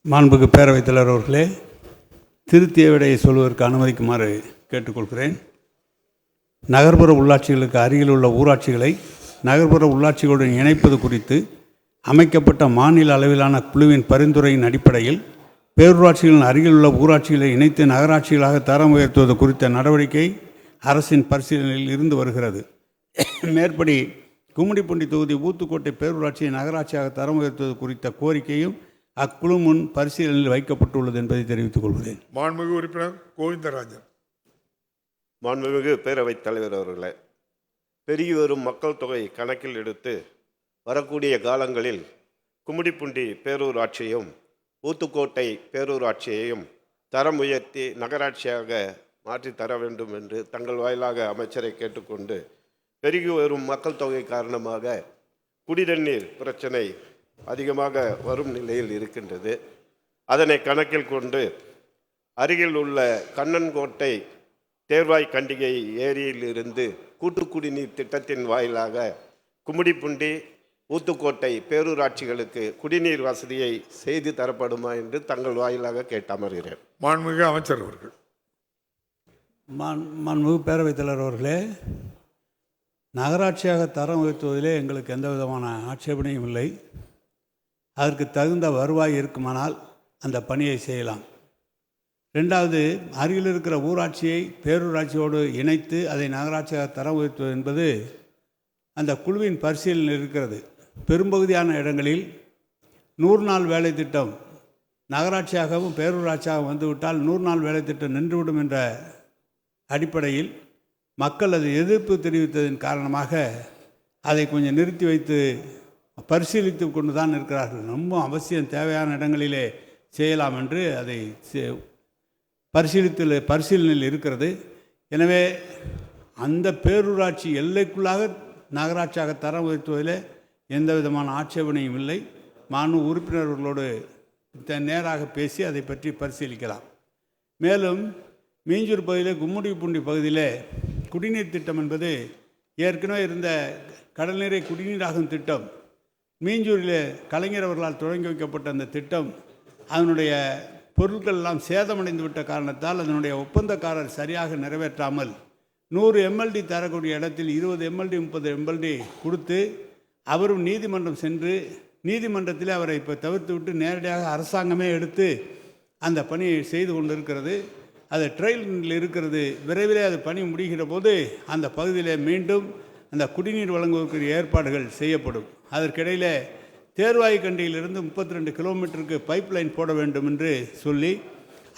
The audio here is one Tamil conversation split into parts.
மாண்புக்கு பேரவைத் தலைவர் அவர்களே, திருத்திய விடையை சொல்வதற்கு அனுமதிக்குமாறு கேட்டுக்கொள்கிறேன். நகர்ப்புற உள்ளாட்சிகளுக்கு அருகில் உள்ள ஊராட்சிகளை நகர்ப்புற உள்ளாட்சிகளுடன் இணைப்பது குறித்து அமைக்கப்பட்ட மாநில அளவிலான குழுவின் பரிந்துரையின் அடிப்படையில் பேரூராட்சிகளின் அருகில் உள்ள ஊராட்சிகளை இணைத்து நகராட்சிகளாக தரம் உயர்த்துவது குறித்த நடவடிக்கை அரசின் பரிசீலனையில் இருந்து வருகிறது. மேற்படி கும்மிடிப்பூண்டி தொகுதி ஊத்துக்கோட்டை பேரூராட்சியை நகராட்சியாக தரம் உயர்த்துவது குறித்த கோரிக்கையும் அக்குழு முன் பரிசீலனையில் வைக்கப்பட்டுள்ளது என்பதை தெரிவித்துக் கொள்கிறேன். மாண்புமிகு உறுப்பினர் கோவிந்தராஜன். மாண்புமிகு பேரவைத் தலைவர் அவர்களே, பெருகி வரும் மக்கள் தொகை கணக்கில் எடுத்து வரக்கூடிய காலங்களில் கும்மிடிப்பூண்டி பேரூராட்சியையும் ஊத்துக்கோட்டை பேரூராட்சியையும் தரம் உயர்த்தி நகராட்சியாக மாற்றி தர வேண்டும் என்று தங்கள் வாயிலாக அமைச்சரை கேட்டுக்கொண்டு, பெருகி வரும் மக்கள் தொகை காரணமாக குடிநீர் பிரச்சனை அதிகமாக வரும் நிலையில் இருக்கின்றது. அதனை கணக்கில் கொண்டு அருகில் உள்ள கண்ணன்கோட்டை தேர்வாய் கண்டிகை ஏரியில் இருந்து கூட்டு குடிநீர் திட்டத்தின் வாயிலாக கும்மிடிப்பூண்டி ஊத்துக்கோட்டை பேரூராட்சிகளுக்கு குடிநீர் வசதியை செய்து தரப்படுமா என்று தங்கள் வாயிலாக கேட்டு அமர்கிறேன். மாண்புமிகு அமைச்சர் அவர்கள். மாண்புமிகு பேரவைத் தலைவர் அவர்களே, நகராட்சியாக தரம் உயர்த்துவதிலே எங்களுக்கு எந்த விதமான ஆட்சேபனையும் இல்லை. அதற்கு தகுந்த வருவாய் இருக்குமானால் அந்த பணியை செய்யலாம். ரெண்டாவது, அருகில் இருக்கிற ஊராட்சியை பேரூராட்சியோடு இணைத்து அதை நகராட்சியாக தரம் உயர்த்துவது என்பது அந்த குழுவின் பரிசீலனை இருக்கிறது. பெரும்பகுதியான இடங்களில் 100 நாள் வேலை திட்டம் நகராட்சியாகவும் பேரூராட்சியாகவும் வந்துவிட்டால் 100 நாள் வேலை திட்டம் நின்றுவிடும் என்ற அடிப்படையில் மக்கள் அது எதிர்ப்பு தெரிவித்ததன் காரணமாக அதை கொஞ்சம் நிறுத்தி வைத்து பரிசீலித்து கொண்டு தான் இருக்கிறார்கள். ரொம்ப அவசியம் தேவையான இடங்களிலே செய்யலாம் என்று அதை பரிசீலனையில் இருக்கிறது. எனவே அந்த பேரூராட்சி எல்லைக்குள்ளாக நகராட்சியாக தரம் உயர்த்துவதில் எந்த விதமான ஆட்சேபனையும் இல்லை. மாண்பு உறுப்பினர்களோடு நேராக பேசி அதை பற்றி பரிசீலிக்கலாம். மேலும் மீஞ்சூர் பகுதியில் கும்மிடிப்பூண்டி பகுதியில் குடிநீர் திட்டம் என்பது ஏற்கனவே இருந்த கடல்நீரை குடிநீராகும் திட்டம். மீஞ்சூரில் கலைஞர் அவர்களால் தொடங்கி வைக்கப்பட்ட அந்த திட்டம் அதனுடைய பொருட்கள் எல்லாம் சேதமடைந்து விட்ட காரணத்தால் அதனுடைய ஒப்பந்தக்காரர் சரியாக நிறைவேற்றாமல் 100 எம்எல்டி தரக்கூடிய இடத்தில் 20 எம்எல்டி 30 எம்எல்டி கொடுத்து அவரும் நீதிமன்றம் சென்று நீதிமன்றத்தில் அவரை இப்போ தவிர்த்து விட்டு நேரடியாக அரசாங்கமே எடுத்து அந்த பணியை செய்து கொண்டிருக்கிறது. அது ட்ரையலில் இருக்கிறது. விரைவிலே அது பணி முடிகிற போது அந்த பகுதியில் மீண்டும் அந்த குடிநீர் வழங்குவதற்கு ஏற்பாடுகள் செய்யப்படும். அதற்கிடையில் தேர்வாய் கண்டியிலிருந்து 32 கிலோமீட்டருக்கு பைப் லைன் போட வேண்டும் என்று சொல்லி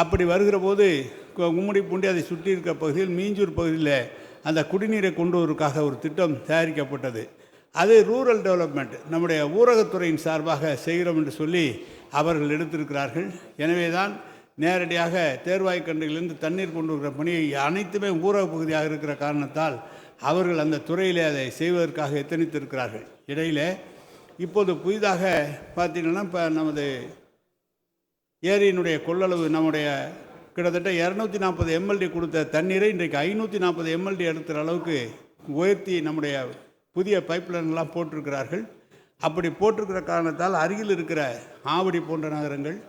அப்படி வருகிற போது கும்மிடிப்பூண்டி அதை சுற்றி இருக்கிற பகுதியில் மீஞ்சூர் பகுதியில் அந்த குடிநீரை கொண்டு வருவதற்காக ஒரு திட்டம் தயாரிக்கப்பட்டது. அது ரூரல் டெவலப்மெண்ட் நம்முடைய ஊரகத்துறையின் சார்பாக செய்கிறோம் என்று சொல்லி அவர்கள் எடுத்திருக்கிறார்கள். எனவே தான் நேரடியாக தேர்வாய் கண்டிலிருந்து தண்ணீர் கொண்டு வருகிற பணியை அனைத்துமே ஊரக பகுதியாக இருக்கிற காரணத்தால் அவர்கள் அந்த துறையிலே அதை செய்வதற்காக எத்தனித்திருக்கிறார்கள். இடையில் இப்போது புதிதாக பார்த்தீங்கன்னா இப்போ நமது ஏரியினுடைய கொள்ளளவு நம்முடைய கிட்டத்தட்ட 240 எம்எல்டி கொடுத்த தண்ணீரை இன்றைக்கு 540 எம்எல்டி எடுக்கிற அளவுக்கு உயர்த்தி நம்முடைய புதிய பைப்லைன்லாம் போட்டிருக்கிறார்கள். அப்படி போட்டிருக்கிற காரணத்தால் அருகில் இருக்கிற ஆவடி போன்ற நகரங்கள்,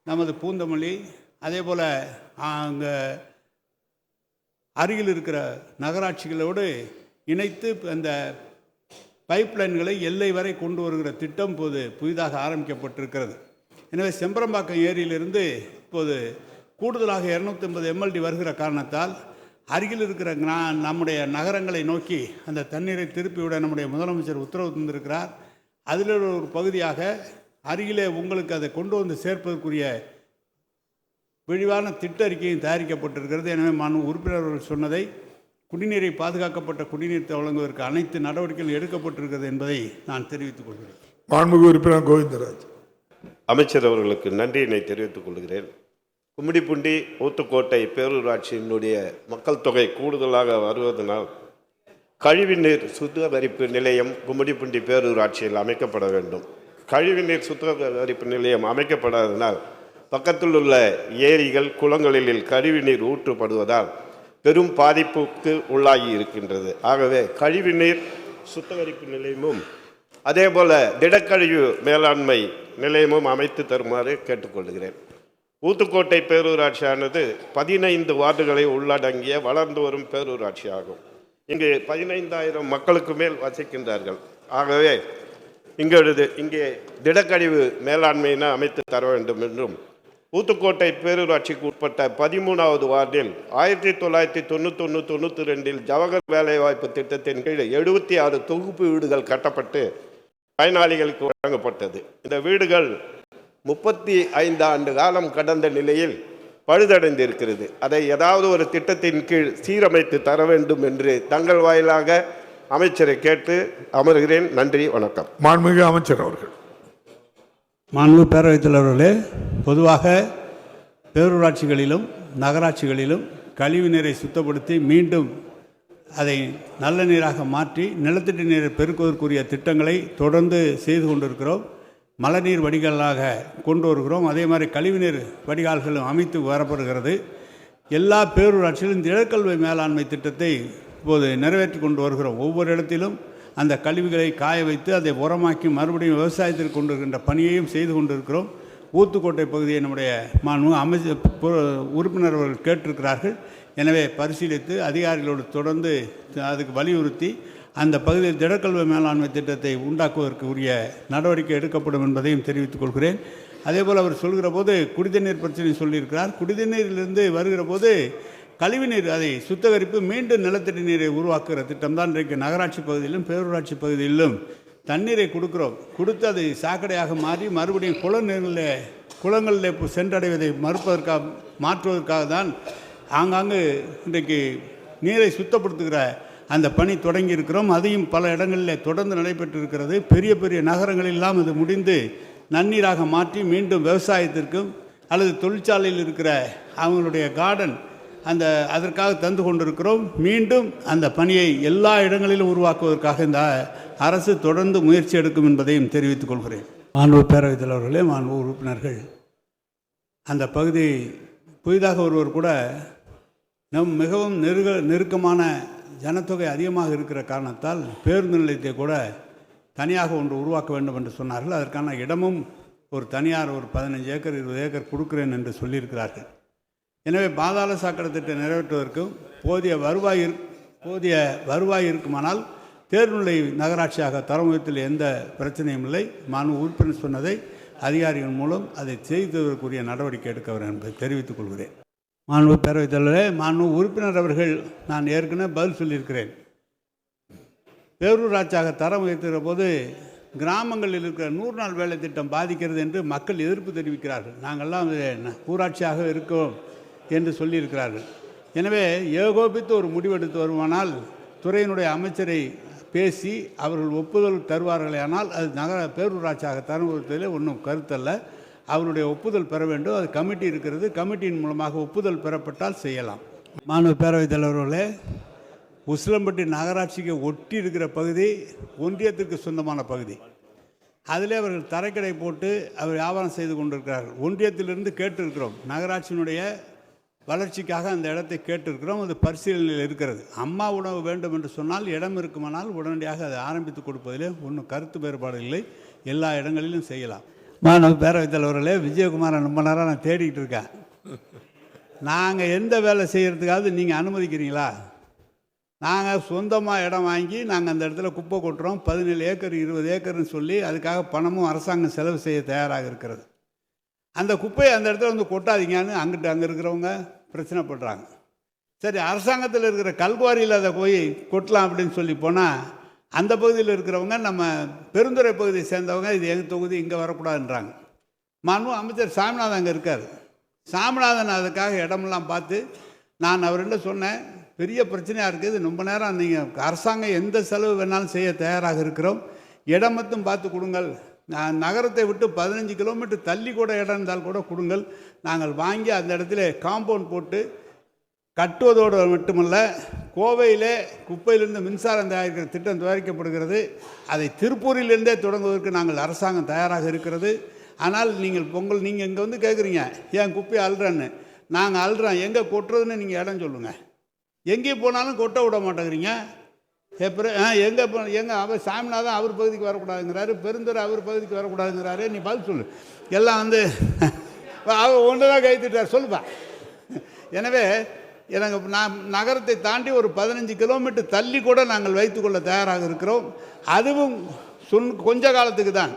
நமது பூந்தமல்லி, அதே போல் அங்கே அருகில் இருக்கிற நகராட்சிகளோடு இணைத்து அந்த பைப்லைன்களை எல்லை வரை கொண்டு வருகிற திட்டம் இப்போது புதிதாக ஆரம்பிக்கப்பட்டிருக்கிறது. எனவே செம்பரம்பாக்கம் ஏரியிலிருந்து இப்போது கூடுதலாக 250 எம்எல்டி வருகிற காரணத்தால் அருகில் இருக்கிற நம்முடைய நகரங்களை நோக்கி அந்த தண்ணீரை திருப்பிவிட நம்முடைய முதலமைச்சர் உத்தரவு தந்திருக்கிறார். அதில் ஒரு பகுதியாக அருகிலே உங்களுக்கு அதை கொண்டு வந்து சேர்ப்பதற்குரிய விரிவான திட்ட அறிக்கையும் தயாரிக்கப்பட்டிருக்கிறது. எனவே மாண்பு உறுப்பினர்கள் சொன்னதை குடிநீரை பாதுகாக்கப்பட்ட குடிநீர் வழங்குவதற்கு அனைத்து நடவடிக்கைகள் எடுக்கப்பட்டிருக்கிறது என்பதை நான் தெரிவித்துக் கொள்கிறேன். மாண்புமிகு உறுப்பினர் கோவிந்தராஜ். அமைச்சர் அவர்களுக்கு நன்றியினை தெரிவித்துக் கொள்கிறேன். கும்மிடிப்பூண்டி ஊத்துக்கோட்டை பேரூராட்சியினுடைய மக்கள் தொகை கூடுதலாக வருவதனால் கழிவுநீர் சுத்திகரிப்பு நிலையம் கும்மிடிப்பூண்டி பேரூராட்சியில் அமைக்கப்பட வேண்டும். கழிவுநீர் சுத்திகரிப்பு நிலையம் அமைக்கப்படாதனால் பக்கத்தில் உள்ள ஏரிகள் குளங்களில் கழிவுநீர் ஊற்றப்படுவதால் பெரும் பாதிப்புக்கு உள்ளாகி இருக்கின்றது. ஆகவே கழிவுநீர் சுத்திகரிப்பு நிலையமும் அதேபோல் திடக்கழிவு மேலாண்மை நிலையமும் அமைத்து தருமாறு கேட்டுக்கொள்கிறேன். ஊத்துக்கோட்டை பேரூராட்சியானது 15 வார்டுகளை உள்ளடங்கிய வளர்ந்து வரும் பேரூராட்சி ஆகும். இங்கு 15,000 மக்களுக்கு மேல் வசிக்கின்றார்கள். ஆகவே இங்கே திடக்கழிவு மேலாண்மையினை அமைத்து தர வேண்டும் என்றும், ஊத்துக்கோட்டை பேரூராட்சிக்கு உட்பட்ட 13வது வார்டில் 1991-92 ஜவஹர் வேலைவாய்ப்பு திட்டத்தின் கீழ் 76 தொகுப்பு வீடுகள் கட்டப்பட்டு பயனாளிகளுக்கு வழங்கப்பட்டது. இந்த வீடுகள் 35 ஆண்டு காலம் கடந்த நிலையில் பழுதடைந்திருக்கிறது. அதை ஏதாவது ஒரு திட்டத்தின் கீழ் சீரமைத்து தர வேண்டும் என்று தங்கள் வாயிலாக அமைச்சரை கேட்டு அமர்கிறேன். நன்றி, வணக்கம். மாண்புமிகு அமைச்சர் அவர்கள். மாண்பு பேரவைத் தலைவர்களே, பொதுவாக பேரூராட்சிகளிலும் நகராட்சிகளிலும் கழிவு நீரை சுத்தப்படுத்தி மீண்டும் அதை நல்ல நீராக மாற்றி நிலத்தடி நீரை பெருக்குவதற்குரிய திட்டங்களை தொடர்ந்து செய்து கொண்டிருக்கிறோம். மழைநீர் வடிகாலாக கொண்டு வருகிறோம். அதே மாதிரி கழிவுநீர் வடிகால்களும் அமைத்து வரப்படுகிறது. எல்லா பேரூராட்சியிலும் திடக்கழிவு மேலாண்மை திட்டத்தை இப்போது நிறைவேற்றி கொண்டு வருகிறோம். ஒவ்வொரு இடத்திலும் அந்த கழிவுகளை காய வைத்து அதை உரமாக்கி மறுபடியும் விவசாயத்திற்கு கொண்டு வருகின்ற பணியையும் செய்து கொண்டிருக்கிறோம். ஊத்துக்கோட்டை பகுதியை நம்முடைய உறுப்பினர் அவர்கள் கேட்டிருக்கிறார்கள். எனவே பரிசீலித்து அதிகாரிகளோடு தொடர்ந்து அதுக்கு வலியுறுத்தி அந்த பகுதியில் திடக்கழிவு மேலாண்மை திட்டத்தை உண்டாக்குவதற்கு உரிய நடவடிக்கை எடுக்கப்படும் என்பதையும் தெரிவித்துக் கொள்கிறேன். அதேபோல் அவர் சொல்கிற போது குடிநீர் பிரச்சனை சொல்லியிருக்கிறார். குடிநீரிலிருந்து வருகிற போது கழிவுநீர் அதை சுத்திகரிப்பு மீண்டும் நிலத்தடி நீரை உருவாக்குகிற திட்டம் தான் இன்றைக்கு நகராட்சி பகுதியிலும் பேரூராட்சி பகுதியிலும் தண்ணீரை கொடுக்குறோம். கொடுத்து அதை சாக்கடையாக மாறி மறுபடியும் குளங்களில் சென்றடைவதை மாற்றுவதற்காக தான் ஆங்காங்கு இன்றைக்கு நீரை சுத்தப்படுத்துகிற அந்த பணி தொடங்கி இருக்கிறோம். அதையும் பல இடங்களில் தொடர்ந்து நடைபெற்றிருக்கிறது. பெரிய பெரிய நகரங்களெல்லாம் இது முடிந்து நன்னீராக மாற்றி மீண்டும் விவசாயத்திற்கும் அல்லது தொழிற்சாலையில் இருக்கிற அவங்களுடைய கார்டன் அதற்காக தந்து கொண்டிருக்கிறோம். மீண்டும் அந்த பணியை எல்லா இடங்களிலும் உருவாக்குவதற்காக இந்த அரசு தொடர்ந்து முயற்சி எடுக்கும் என்பதையும் தெரிவித்துக் கொள்கிறேன். மாண்பு பேரவைத் தலைவர்களே, மாண்பு உறுப்பினர்கள், அந்த பகுதி புதிதாக ஒருவர் கூட மிகவும் நெருக்கமான ஜனத்தொகை அதிகமாக இருக்கிற காரணத்தால் பேருந்து நிலையத்தை கூட தனியாக ஒன்று உருவாக்க வேண்டும் என்று சொன்னார்கள். அதற்கான இடமும் ஒரு தனியார் ஒரு 15 ஏக்கர் 20 ஏக்கர் கொடுக்கிறேன் என்று சொல்லியிருக்கிறார்கள். எனவே பாதாள சாக்கடை திட்டம் நிறைவேற்றுவதற்கும் போதிய வருவாய் இருக்குமானால் தேர்வுநிலை நகராட்சியாக தரம் உயர்த்தில் எந்த பிரச்சனையும் இல்லை. மாண்பு உறுப்பினர் சொன்னதை அதிகாரிகள் மூலம் அதை செய்ததற்குரிய நடவடிக்கை எடுக்க வேண்டும் என்பதை தெரிவித்துக் கொள்கிறேன். மாண்பு பேரவைத் தலைவரே, மாண்பு உறுப்பினர் அவர்கள் நான் ஏற்கனவே பதில் சொல்லியிருக்கிறேன். பேரூராட்சியாக தரம் உயர்த்துகிற போது கிராமங்களில் இருக்கிற 100 நாள் வேலை திட்டம் பாதிக்கிறது என்று மக்கள் எதிர்ப்பு தெரிவிக்கிறார்கள். நாங்கள்லாம் ஊராட்சியாக இருக்கோம் என்று சொல்லியிருக்கிறார்கள். எனவே ஏகோபித்து ஒரு முடிவெடுத்து வருமானால் துறையினுடைய அமைச்சரை பேசி அவர்கள் ஒப்புதல் தருவார்களேனால் அது பேரூராட்சியாக தருவதில் ஒன்றும் கருத்தல்ல. அவருடைய ஒப்புதல் பெற வேண்டும். அது கமிட்டி இருக்கிறது. கமிட்டியின் மூலமாக ஒப்புதல் பெறப்பட்டால் செய்யலாம். மாண்பு பேரவைத் தலைவர்களே, உசிலம்பட்டி நகராட்சிக்கு ஒட்டி இருக்கிற பகுதி ஒன்றியத்திற்கு சொந்தமான பகுதி. அதிலே அவர்கள் தரைக்கடை போட்டு அவர் வியாபாரம் செய்து கொண்டிருக்கிறார்கள். ஒன்றியத்திலிருந்து கேட்டிருக்கிறோம், நகராட்சியினுடைய வளர்ச்சிக்காக அந்த இடத்தை கேட்டிருக்கிறோம். அது பரிசீலனையில் இருக்கிறது. அம்மா உணவு வேண்டும் என்று சொன்னால் இடம் இருக்குமானால் உடனடியாக அதை ஆரம்பித்து கொடுப்பதிலே ஒன்றும் கருத்து வேறுபாடு இல்லை. எல்லா இடங்களிலும் செய்யலாம். மாண்பு பேரவைத் தலைவர்களே, விஜயகுமாரை ரொம்ப நேரம் நான் தேடிக்கிட்டு இருக்கேன். நாங்கள் எந்த வேலை செய்கிறதுக்காவது நீங்கள் அனுமதிக்கிறீங்களா? நாங்கள் சொந்தமாக இடம் வாங்கி நாங்கள் அந்த இடத்துல குப்பை கொட்டுறோம். 17 ஏக்கர் 20 ஏக்கர்னு சொல்லி அதுக்காக பணமும் அரசாங்கம் செலவு செய்ய தயாராக இருக்கிறது. அந்த குப்பையை அந்த இடத்துல வந்து கொட்டாதீங்கன்னு அங்கே இருக்கிறவங்க பிரச்சனை பண்ணுறாங்க. சரி, அரசாங்கத்தில் இருக்கிற கல்குவாரியில் அதை போய் கொட்டலாம் அப்படின்னு சொல்லி போனால் அந்த பகுதியில் இருக்கிறவங்க நம்ம பெருந்துறை பகுதியை சேர்ந்தவங்க இது எங்கள் தொகுதி இங்கே வரக்கூடாதுன்றாங்க. மாண்பு அமைச்சர் சாமிநாதன் அங்கே இருக்கார். சாமிநாதன் அதுக்காக இடமெல்லாம் பார்த்து நான் அவர்கிட்ட சொன்னேன், பெரிய பிரச்சனையாக இருக்குது, ரொம்ப நேரம் நீங்கள் அரசாங்கம் எந்த செலவு வேணாலும் செய்ய தயாராக இருக்கிறோம், இடம் மட்டும் பார்த்து கொடுங்கள், நகரத்தை விட்டு 15 கிலோமீட்டர் தள்ளி கூட இடம் இருந்தால் கூட கொடுங்கள், நாங்கள் வாங்கி அந்த இடத்துல காம்பவுண்ட் போட்டு கட்டுவதோடு மட்டுமல்ல, கோவையிலே குப்பையிலிருந்து மின்சாரம் தயாரிக்கிற திட்டம் தயாரிக்கப்படுகிறது. அதை திருப்பூரிலிருந்தே தொடங்குவதற்கு நாங்கள் அரசாங்கம் தயாராக இருக்கிறது. ஆனால் நீங்கள் நீங்கள் இங்கே வந்து கேட்குறீங்க, ஏன் குப்பையை அள்ளுறேன்னு. நாங்கள் அள்ளுறோம், எங்கே கொட்டுறதுன்னு நீங்கள் இடம் சொல்லுங்கள். எங்கே போனாலும் கொட்ட விட மாட்டேங்கிறீங்க. எங்கே அவர் சாமிநாதன் அவர் பகுதிக்கு வரக்கூடாதுங்கிறாரு, பெருந்துறை அவர் பகுதிக்கு வரக்கூடாதுங்கிறாரு. நீ பதில் சொல்லு. எல்லாம் வந்து அவர் ஒன்று தான் கைத்திட்டார், சொல்லுப்பா. எனவே எனக்கு நகரத்தை தாண்டி ஒரு 15 கிலோமீட்டர் தள்ளி கூட நாங்கள் வைத்துக்கொள்ள தயாராக இருக்கிறோம். அதுவும் கொஞ்ச காலத்துக்கு தான்.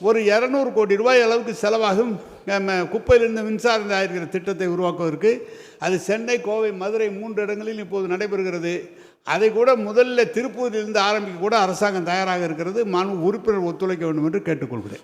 ஒரு 200 கோடி ரூபாய் அளவுக்கு செலவாகும் குப்பையிலிருந்து மின்சாரம் தயாரிக்கிற திட்டத்தை உருவாக்குவதற்கு. அது சென்னை, கோவை, மதுரை 3 இடங்களில் இப்போது நடைபெறுகிறது. அதை கூட முதல்ல திருப்பூரிலிருந்து ஆரம்பிக்க கூட அரசாங்கம் தயாராக இருக்கிறது. உறுப்பினர் ஒத்துழைக்க வேண்டும் என்று கேட்டுக்கொள்கிறேன்.